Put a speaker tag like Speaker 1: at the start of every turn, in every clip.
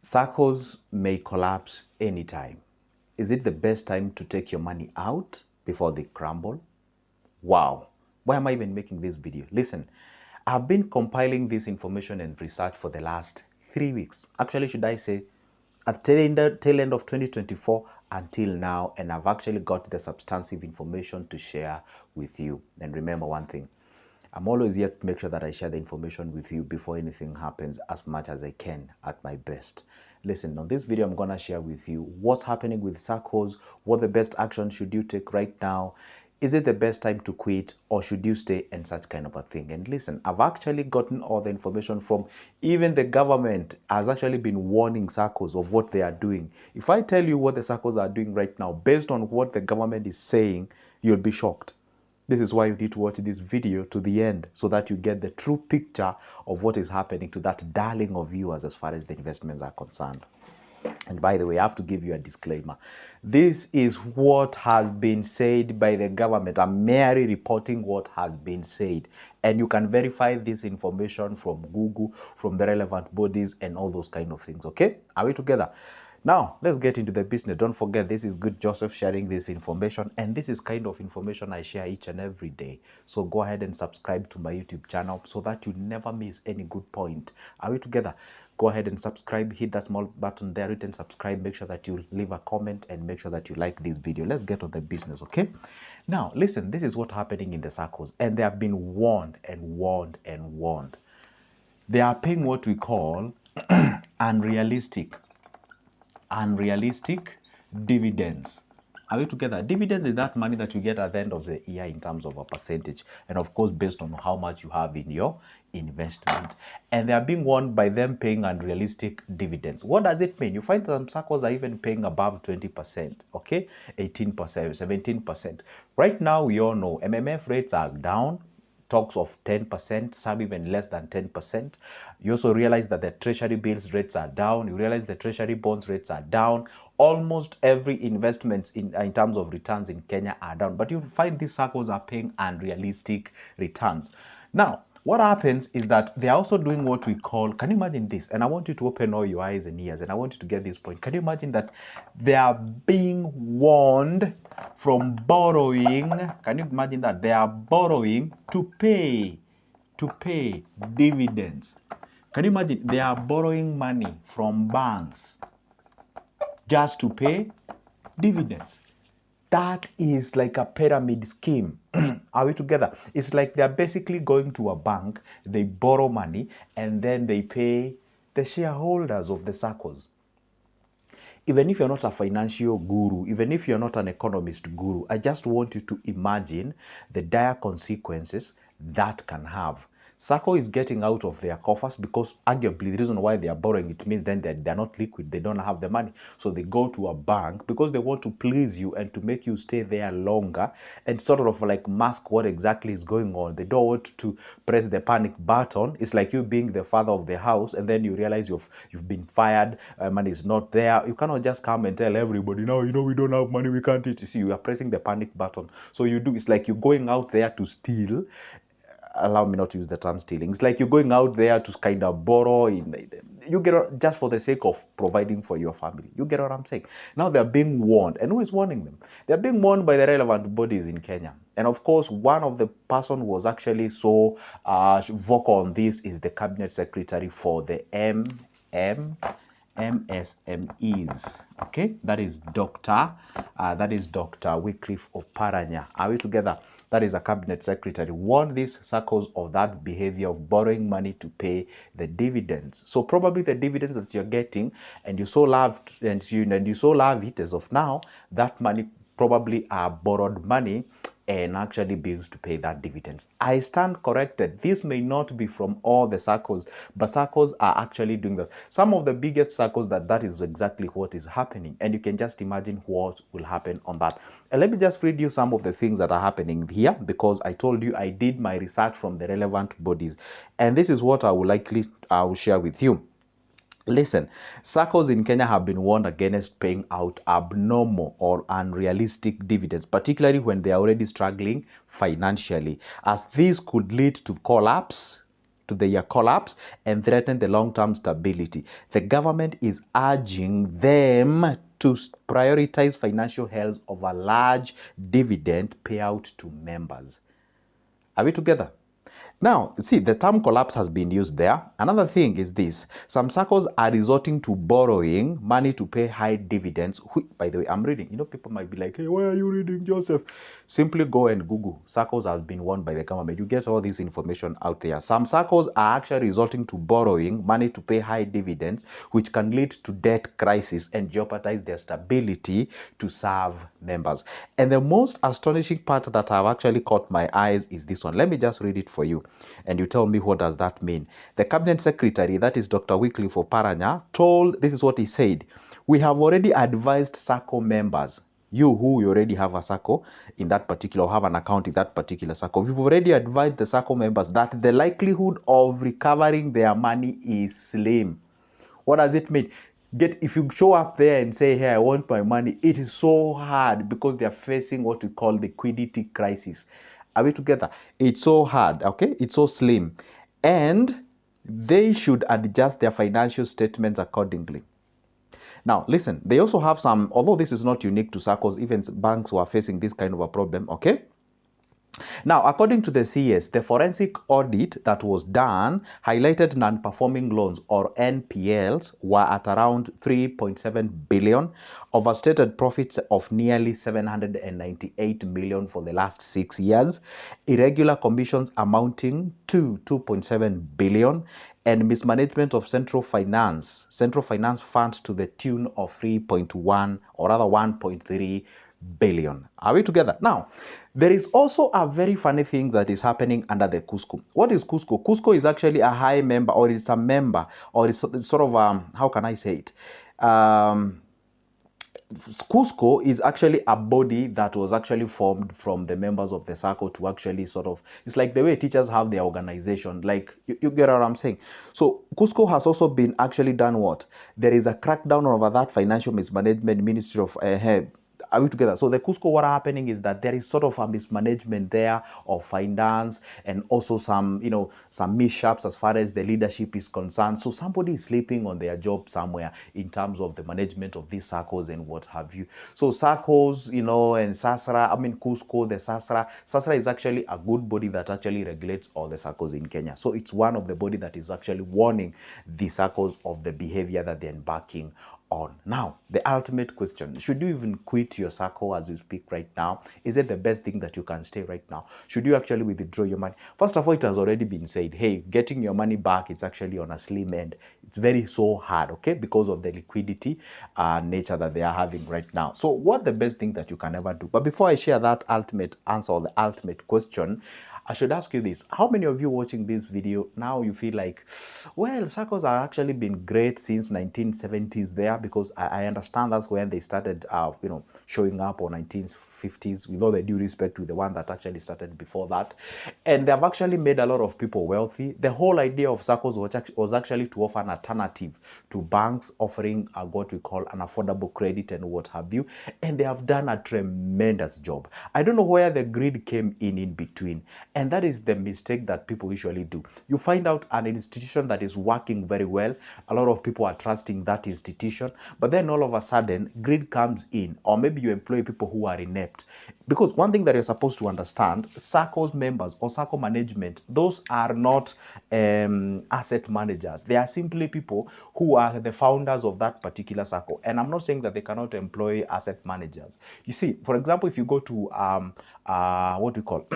Speaker 1: Saccos may collapse anytime. Is it the best time to take your money out before they crumble? Wow, why am I even making this video? Listen, I've been compiling this information and research for the last 3 weeks. Actually, should I say, at tail end of 2024 until now, and I've actually got the substantive information to share with you. And remember one thing, I'm always here to make sure that I share the information with you before anything happens as much as I can at my best. Listen, on this video, I'm going to share with you what's happening with Saccos, what the best action should you take right now. Is it the best time to quit or should you stay, and such kind of a thing? And listen, I've actually gotten all the information from even the government has actually been warning Saccos of what they are doing. If I tell you what the Saccos are doing right now, based on what the government is saying, you'll be shocked. This is why you need to watch this video to the end so that you get the true picture of what is happening to that darling of yours as far as the investments are concerned. And by the way, I have to give you a disclaimer. This is what has been said by the government. I'm merely reporting what has been said. And you can verify this information from Google, from the relevant bodies, and all those kind of things. Okay? Are we together? Now, let's get into the business. Don't forget, this is Good Joseph sharing this information, and this is kind of information I share each and every day. So go ahead and subscribe to my YouTube channel so that you never miss any good point. Are we together? Go ahead and subscribe. Hit that small button there, written subscribe. Make sure that you leave a comment and make sure that you like this video. Let's get on the business, okay? Now, listen, this is what's happening in the Saccos, and they have been warned and warned and warned. They are paying what we call unrealistic dividends. Are we together? Dividends is that money that you get at the end of the year in terms of a percentage, and of course based on how much you have in your investment. And they are being warned by them paying unrealistic dividends. What does it mean? You find some circles are even paying above 20%, okay, 18%, 17%. Right now we all know MMF rates are down, talks of 10%, some even less than 10%. You also realize that the treasury bills rates are down. You realize the treasury bonds rates are down. Almost every investment in terms of returns in Kenya are down. But you find these circles are paying unrealistic returns. Now, what happens is that they are also doing what we call, can you imagine this? And I want you to open all your eyes and ears, and I want you to get this point. Can you imagine that they are being warned from borrowing? Can you imagine that they are borrowing to pay dividends? Can you imagine they are borrowing money from banks just to pay dividends? That is like a pyramid scheme. Are we together? It's like they're basically going to a bank, they borrow money, and then they pay the shareholders of the Saccos. Even if you're not a financial guru, even if you're not an economist guru, I just want you to imagine the dire consequences that can have. Sacco is getting out of their coffers because arguably the reason why they are borrowing, it means then that they're not liquid, they don't have the money. So they go to a bank because they want to please you and to make you stay there longer and sort of like mask what exactly is going on. They don't want to press the panic button. It's like you being the father of the house and then you realize you've been fired, money is not there. You cannot just come and tell everybody, no, we don't have money, we can't eat. You see, you are pressing the panic button. So you do, it's like you're going out there to steal. Allow me not to use the term stealing. It's like you're going out there to kind of borrow. You get just for the sake of providing for your family. You get what I'm saying? Now they're being warned. And who is warning them? They're being warned by the relevant bodies in Kenya. And of course, one of the person who was actually so vocal on this is the cabinet secretary for the MSMEs. Okay, that is Dr. Wycliffe Oparanya. Are we together? That is a cabinet secretary, warned these circles of that behavior of borrowing money to pay the dividends. So probably the dividends that you're getting and you so love it as of now, that money probably are borrowed money and actually bills to pay that dividends. I stand corrected. This may not be from all the circles, but circles are actually doing that. Some of the biggest circles that is exactly what is happening. And you can just imagine what will happen on that. And let me just read you some of the things that are happening here, because I told you I did my research from the relevant bodies. And this is what I will share with you. Listen, Saccos in Kenya have been warned against paying out abnormal or unrealistic dividends, particularly when they are already struggling financially, as this could lead to collapse to their collapse and threaten the long-term stability. The government is urging them to prioritize financial health over large dividend payout to members. Are we together? Now, see, the term collapse has been used there. Another thing is this. Some Saccos are resorting to borrowing money to pay high dividends. By the way, I'm reading. You know, people might be like, hey, why are you reading, Joseph? Simply go and Google. Saccos have been warned by the government. You get all this information out there. Some Saccos are actually resorting to borrowing money to pay high dividends, which can lead to debt crisis and jeopardize their stability to serve members. And the most astonishing part that have actually caught my eyes is this one. Let me just read it for you, and you tell me what does that mean. The cabinet secretary, that is Dr. Wycliffe Oparanya, this is what he said: we have already advised Sacco members, you who already have a Sacco in that particular, or have an account in that particular Sacco, we've already advised the Sacco members that the likelihood of recovering their money is slim. What does it mean? If you show up there and say, hey, I want my money, it is so hard because they are facing what we call liquidity crisis. Are we together? It's so hard, okay? It's so slim. And they should adjust their financial statements accordingly. Now, listen, they also have some, although this is not unique to Saccos, even banks who are facing this kind of a problem, okay? Now, according to the CS, the forensic audit that was done highlighted non-performing loans, or NPLs, were at around 3.7 billion, overstated profits of nearly 798 million for the last 6 years, irregular commissions amounting to 2.7 billion, and mismanagement of central finance funds to the tune of 3.1, or rather 1.3 billion. Are we together? Now, there is also a very funny thing that is happening under the Cusco. What is Cusco? Cusco is actually a high member, or it's a member, or it's sort of, how can I say it? Cusco is actually a body that was actually formed from the members of the Sacco to actually sort of, it's like the way teachers have their organization, like, you get what I'm saying. So Cusco has also been actually done what? There is a crackdown over that financial mismanagement ministry of are we together? So the Cusco, what happening is that there is sort of a mismanagement there of finance, and also some, you know, some mishaps as far as the leadership is concerned. So somebody is sleeping on their job somewhere in terms of the management of these Saccos and what have you. So Saccos, you know, and Sasra, I mean Cusco, the Sasra is actually a good body that actually regulates all the Saccos in Kenya. So it's one of the body that is actually warning the Saccos of the behavior that they're embarking on. Now, the ultimate question: should you even quit your Sacco as we speak right now? Is it the best thing that you can stay right now? Should you actually withdraw your money? First of all, it has already been said, hey, getting your money back, it's actually on a slim end. It's very so hard, okay, because of the liquidity nature that they are having right now. So what the best thing that you can ever do? But before I share that ultimate answer, or the ultimate question, I should ask you this: how many of you watching this video now you feel like, well, Saccos have actually been great since 1970s there, because I understand that's when they started, you know, showing up, or 1950s, with all the due respect to the one that actually started before that, and they have actually made a lot of people wealthy. The whole idea of Saccos was actually to offer an alternative to banks offering what we call an affordable credit and what have you, and they have done a tremendous job. I don't know where the greed came in between, and that is the mistake that people usually do. You find out an institution that is working very well, a lot of people are trusting that institution, but then all of a sudden greed comes in, or maybe you employ people who are inept. Because one thing that you're supposed to understand: Saccos members or Sacco management, those are not asset managers. They are simply people who are the founders of that particular Sacco. And I'm not saying that they cannot employ asset managers. You see, for example, if you go to what we call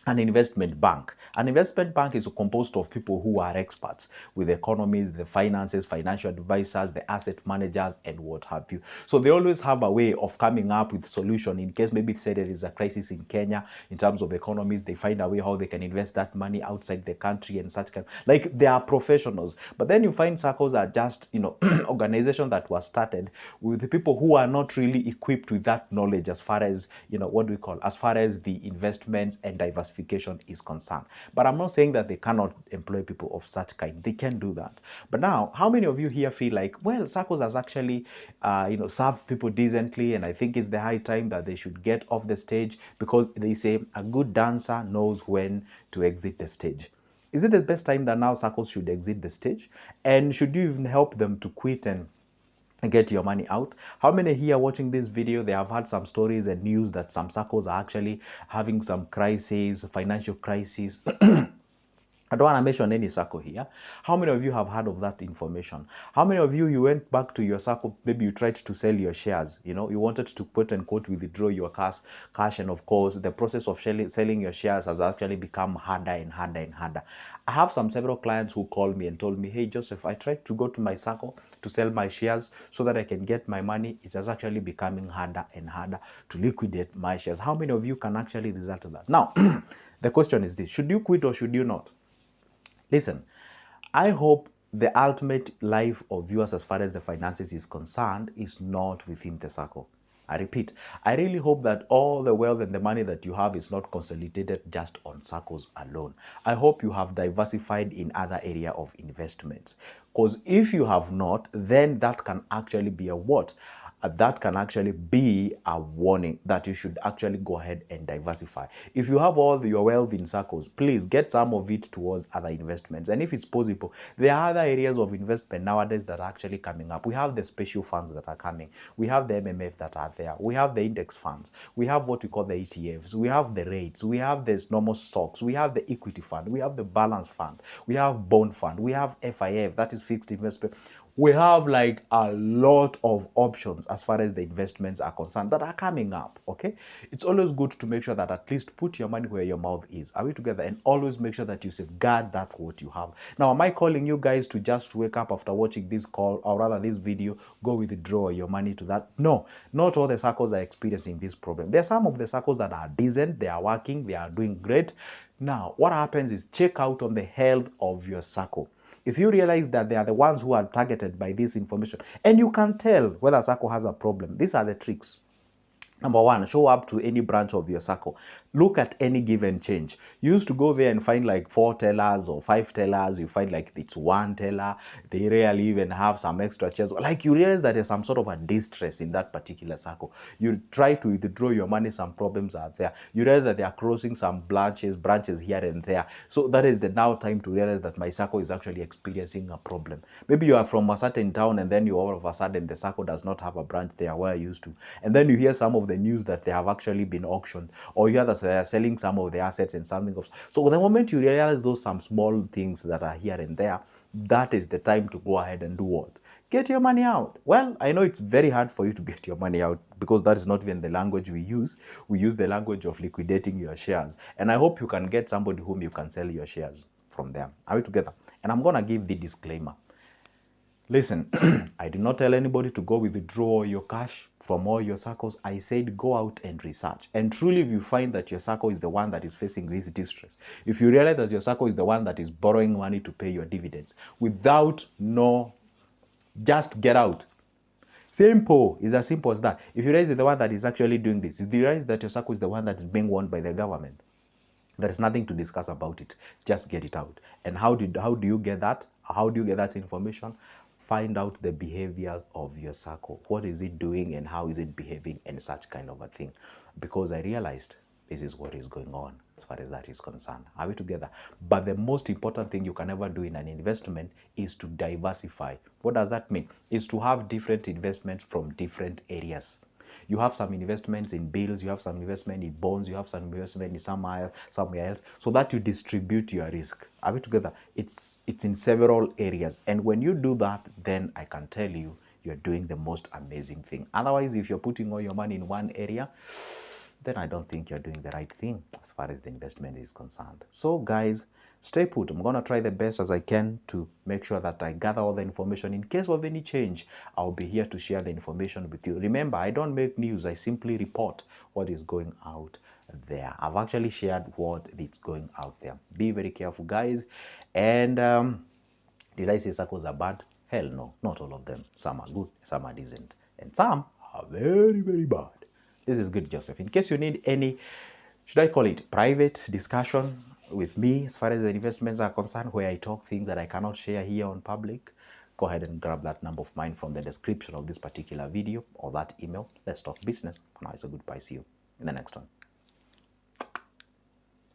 Speaker 1: an investment bank. An investment bank is composed of people who are experts with economies, the finances, financial advisors, the asset managers, and what have you. So they always have a way of coming up with solution in case maybe say there is a crisis in Kenya in terms of economies. They find a way how they can invest that money outside the country and such kind. Like, they are professionals. But then you find Saccos are just, you know, organization that was started with the people who are not really equipped with that knowledge as far as, you know, what we call, as far as the investments and diversification is concerned. But I'm not saying that they cannot employ people of such kind. They can do that. But now, how many of you here feel like, well, Saccos has actually, you know, served people decently, and I think it's the high time that they should get off the stage, because they say a good dancer knows when to exit the stage. Is it the best time that now Saccos should exit the stage? And should you even help them to quit and get your money out? How many here watching this video, they have had some stories and news that some Saccos are actually having some crises, financial crises? I don't want to mention any Sacco here. How many of you have heard of that information? How many of you went back to your Sacco, maybe you tried to sell your shares, you know, you wanted to quote unquote withdraw your cash, and of course the process of selling your shares has actually become harder and harder and harder. I have several clients who called me and told me, hey Joseph, I tried to go to my Sacco to sell my shares so that I can get my money. It has actually becoming harder and harder to liquidate my shares. How many of you can actually result to that? Now, the question is this: should you quit or should you not? Listen, I hope the ultimate life of viewers as far as the finances is concerned is not within the circle. I repeat, I really hope that all the wealth and the money that you have is not consolidated just on Saccos alone. I hope you have diversified in other area of investments. Because if you have not, then that can actually be a what? That can actually be a warning that you should actually go ahead and diversify. If you have all your wealth in Saccos, please get some of it towards other investments. And if it's possible, there are other areas of investment nowadays that are actually coming up. We have the special funds that are coming. We have the MMF that are there. We have the index funds. We have what we call the ETFs. We have the rates. We have this normal stocks. We have the equity fund. We have the balance fund. We have bond fund. We have FIF, that is fixed investment. We have like a lot of options as far as the investments are concerned that are coming up. Okay, it's always good to make sure that at least put your money where your mouth is. Are we together? And always make sure that you safeguard that what you have. Now, am I calling you guys to just wake up after watching this call, or rather this video, go withdraw your money to that? No, not all the Saccos are experiencing this problem. There are some of the Saccos that are decent, they are working, they are doing great. Now, what happens is check out on the health of your Sacco. If you realize that they are the ones who are targeted by this information, and you can tell whether Sacco has a problem, these are the tricks. Number one, show up to any branch of your Sacco. Look at any given change. You used to go there and find like 4 tellers or 5 tellers. You find like it's 1 teller. They rarely even have some extra chairs. Like you realize that there's some sort of a distress in that particular Sacco. You try to withdraw your money, some problems are there. You realize that they are closing some branches here and there. So that is the now time to realize that my Sacco is actually experiencing a problem. Maybe you are from a certain town and then you all of a sudden the Sacco does not have a branch there where you used to. And then you hear some of the news that they have actually been auctioned, or you hear that they are selling some of the assets and something of. So the moment you realize those some small things that are here and there, that is the time to go ahead and do what? Get your money out. Well, I know it's very hard for you to get your money out because that is not even the language we use. We use the language of liquidating your shares. And I hope you can get somebody whom you can sell your shares from them. Are we together? And I'm going to give the disclaimer. Listen, I did not tell anybody to go withdraw your cash from all your Saccos. I said go out and research. And truly, if you find that your Sacco is the one that is facing this distress, if you realize that your Sacco is the one that is borrowing money to pay your dividends, just get out. Simple. It's as simple as that. If you realize the one that is actually doing this, if you realize that your Sacco is the one that is being warned by the government, there is nothing to discuss about it. Just get it out. And how do you get that? How do you get that information? Find out the behaviors of your Sacco. What is it doing and how is it behaving and such kind of a thing. Because I realized this is what is going on as far as that is concerned. Are we together? But the most important thing you can ever do in an investment is to diversify. What does that mean? Is to have different investments from different areas. You have some investments in bills, you have some investment in bonds, you have some investment in somewhere else, so that you distribute your risk. Are we together? It's in several areas. And when you do that, then I can tell you, you're doing the most amazing thing. Otherwise, if you're putting all your money in one area, then I don't think you're doing the right thing as far as the investment is concerned. So guys, stay put. I'm going to try the best as I can to make sure that I gather all the information. In case of any change, I'll be here to share the information with you. Remember, I don't make news. I simply report what is going out there. I've actually shared what is going out there. Be very careful, guys. And did I say Saccos are bad? Hell no, not all of them. Some are good, some are decent, and some are very, very bad. This is good, Joseph. In case you need any, should I call it private discussion with me as far as the investments are concerned, where I talk things that I cannot share here on public, go ahead and grab that number of mine from the description of this particular video or that email. Let's talk business. For now, it's a goodbye. See you in the next one.